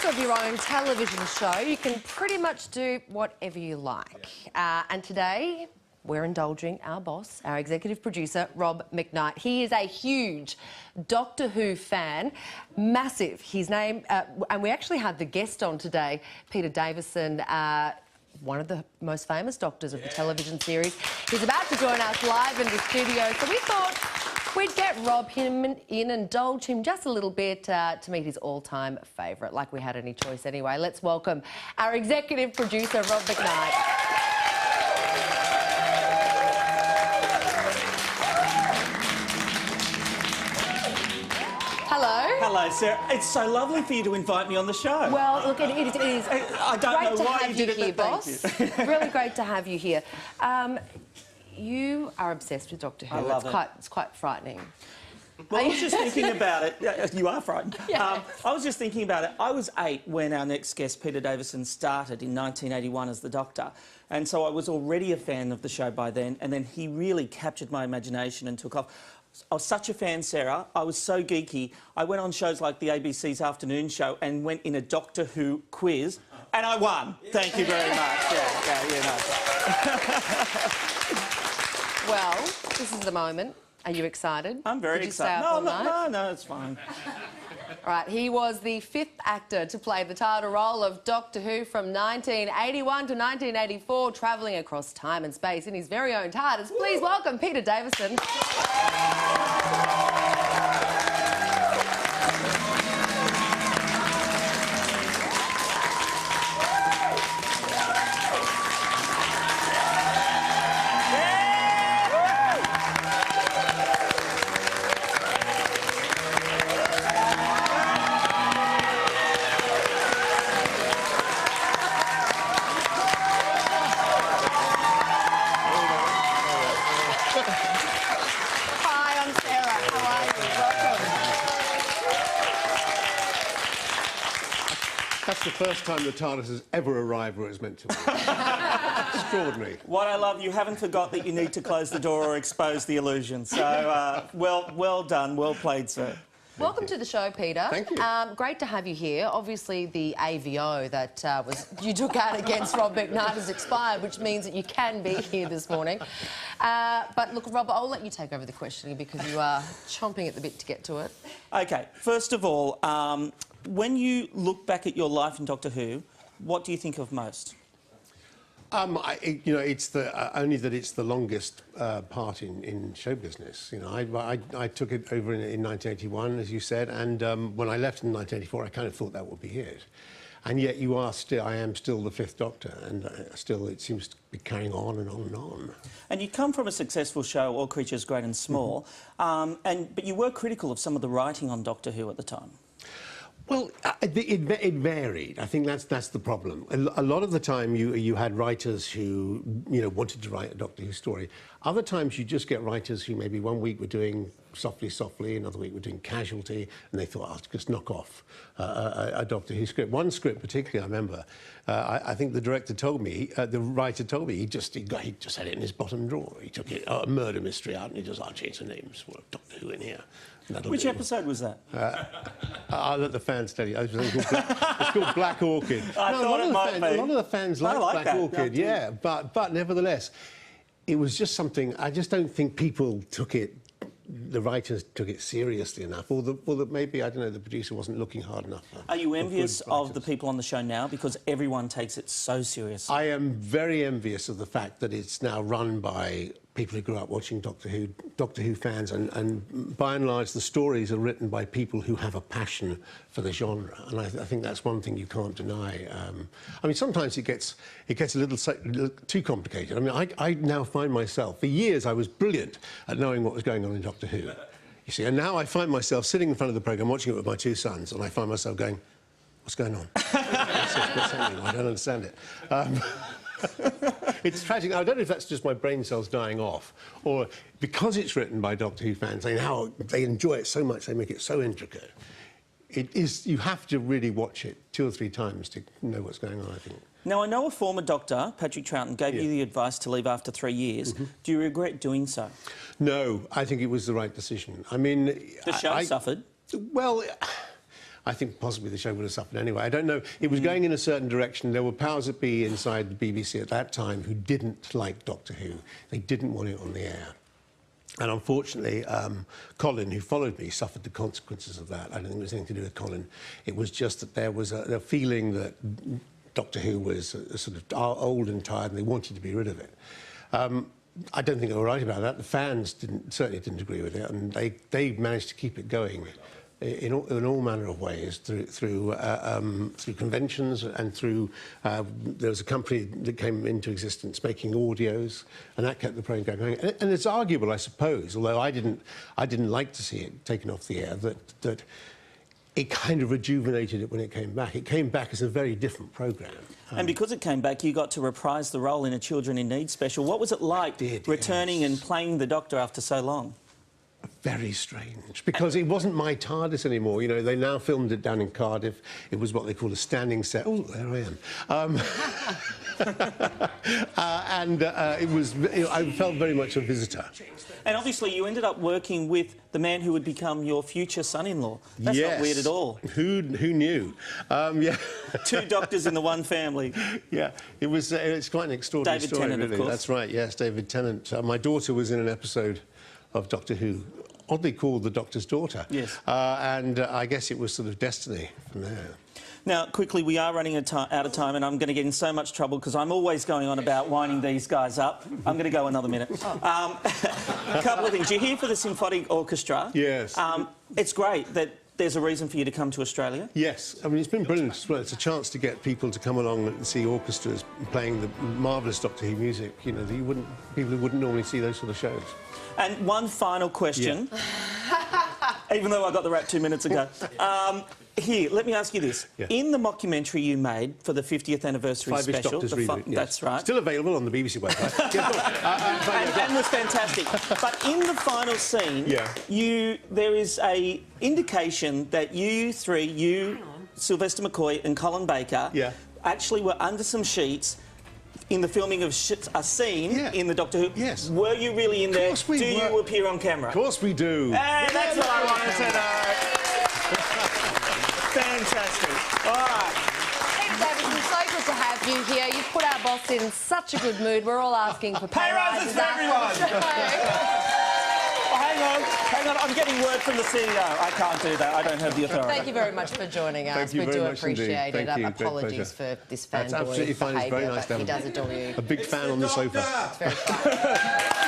boss of your own television show, you can pretty much do whatever you like. And today, we're indulging our boss, our executive producer, Rob McKnight. He is a huge Doctor Who fan, massive. His name, and we actually had the guest on today, Peter Davison, one of the most famous doctors of the television series. He's about to join us live in the studio, so we thought we'd get Rob in, indulge him just a little bit to meet his all-time favourite, like we had any choice anyway. Let's welcome our executive producer, Rob McKnight. Hello. Hello, Sarah. It's so lovely for you to invite me on the show. Well, look, it is I don't know why you did it, here, but boss. thank you. Really great to have you here. You are obsessed with Doctor Who. I love it. It's quite frightening. Well, I was just thinking about it. You are frightened. Yeah. I was just thinking about it. I was 8 when our next guest, Peter Davison, started in 1981 as the Doctor. And so I was already a fan of the show by then, and then he really captured my imagination and took off. I was such a fan, Sarah. I was so geeky. I went on shows like the ABC's Afternoon Show and went in a Doctor Who quiz, and I won. Thank you very much. Well, this is the moment. Are you excited? I'm very excited. No, it's fine. All right, he was the 5th actor to play the title role of Doctor Who from 1981 to 1984, travelling across time and space in his very own TARDIS. Please welcome Peter Davison. Hi, I'm Sarah. How are you? Welcome. That's the first time the TARDIS has ever arrived where it's meant to be. Extraordinary. What I love, you haven't forgot that you need to close the door or expose the illusion. So, well done, well played, sir. Welcome to the show, Peter. Thank you. Great to have you here. Obviously, the AVO that you took out against Rob McKnight has expired, which means that you can be here this morning. But look, Rob, I'll let you take over the questioning because you are chomping at the bit to get to it. OK, first of all, when you look back at your life in Doctor Who, what do you think of most? It's only that it's the longest part in show business. You know, I took it over in 1981, as you said, and when I left in 1984, I kind of thought that would be it. And yet I am still the 5th Doctor, and still it seems to be carrying on and on and on. And you come from a successful show, All Creatures Great and Small, but you were critical of some of the writing on Doctor Who at the time. Well, it varied. I think that's the problem. A lot of the time you had writers who, wanted to write a Doctor Who story. Other times you just get writers who maybe one week were doing Softly, Softly, another week were doing Casualty, and they thought, I'll just knock off a Doctor Who script. One script particularly, I remember, I think the writer told me, he just had it in his bottom drawer. He took it, a murder mystery out, and he just, I'll change the names for Doctor Who in here. Which episode was that? I'll let the fans tell you. It's called Black Orchid. I thought it might be. A lot of the fans like Black Orchid, yeah. But nevertheless, it was just something. I just don't think people took it. The writers took it seriously enough, or that maybe, I don't know, the producer wasn't looking hard enough. Are you envious of the people on the show now because everyone takes it so seriously? I am very envious of the fact that it's now run by people who grew up watching Doctor Who fans, and by and large the stories are written by people who have a passion for the genre, and I think that's one thing you can't deny. I mean, sometimes it gets a little too complicated. I mean, I now find myself, for years I was brilliant at knowing what was going on in Doctor Who, you see, and now I find myself sitting in front of the programme watching it with my 2 sons, and I find myself going, what's going on? What's happening? I don't understand it. It's tragic. I don't know if that's just my brain cells dying off, or because it's written by Doctor Who fans, they enjoy it so much, they make it so intricate. It is. You have to really watch it 2 or 3 times to know what's going on, I think. Now, I know a former doctor, Patrick Troughton, gave you the advice to leave after 3 years. Do you regret doing so? No, I think it was the right decision. I mean... The show suffered. Well, I think possibly the show would have suffered anyway. I don't know. It was going in a certain direction. There were powers that be inside the BBC at that time who didn't like Doctor Who. They didn't want it on the air. And unfortunately, Colin, who followed me, suffered the consequences of that. I don't think it was anything to do with Colin. It was just that there was a feeling that Doctor Who was sort of old and tired, and they wanted to be rid of it. I don't think they were right about that. The fans certainly didn't agree with it, and they managed to keep it going in all manner of ways through conventions and through there was a company that came into existence making audios, and that kept the program going. And it's arguable, I suppose, although I didn't like to see it taken off the air, that it kind of rejuvenated it when it came back. It came back as a very different programme. And because it came back, you got to reprise the role in a Children in Need special. What was it like returning and playing the Doctor after so long? Very strange, because it wasn't my TARDIS anymore. You know, they now filmed it down in Cardiff. It was what they call a standing set. Oh, there I am. It was, you know, I felt very much a visitor. And obviously you ended up working with the man who would become your future son-in-law. That's yes. not weird at all. Who knew? Yeah. Two doctors in the one family. Yeah, it's quite an extraordinary David story, Tennant, really. of course. That's right, yes, David Tennant. My daughter was in an episode of Doctor Who, oddly called The Doctor's Daughter. Yes. And I guess it was sort of destiny from there. Now, quickly, we are running out of time, and I'm going to get in so much trouble because I'm always going on about winding these guys up. I'm going to go another minute. A couple of things. You're here for the Symphonic Orchestra. Yes. It's great that there's a reason for you to come to Australia. Yes. I mean, it's been brilliant as well. It's a chance to get people to come along and see orchestras playing the marvellous Doctor Who music, you know, that people who wouldn't normally see those sort of shows. And one final question, even though I got the rap 2 minutes ago. Here, let me ask you this. Yeah. In the mockumentary you made for the 50th anniversary Five-ish special... Doctors reboot, yes. That's right. Still available on the BBC website. And was fantastic. But in the final scene, there is a indication that you three, Sylvester McCoy and Colin Baker, actually were under some sheets in the filming of a scene in the Doctor Who. Yes. Were you really in there? Of course we were. Do you appear on camera? Of course we do. Hey, that's what I wanted to know. Fantastic. All right. Thanks, Davison. So good to have you here. You've put our boss in such a good mood. We're all asking for pay rises for everyone. Hang on. I'm getting word from the CEO. I can't do that. I don't have the authority. Thank you very much for joining us. We do appreciate it. Apologies for this fanboy behaviour, but he does adore you. A big fan on the sofa. It's very fun.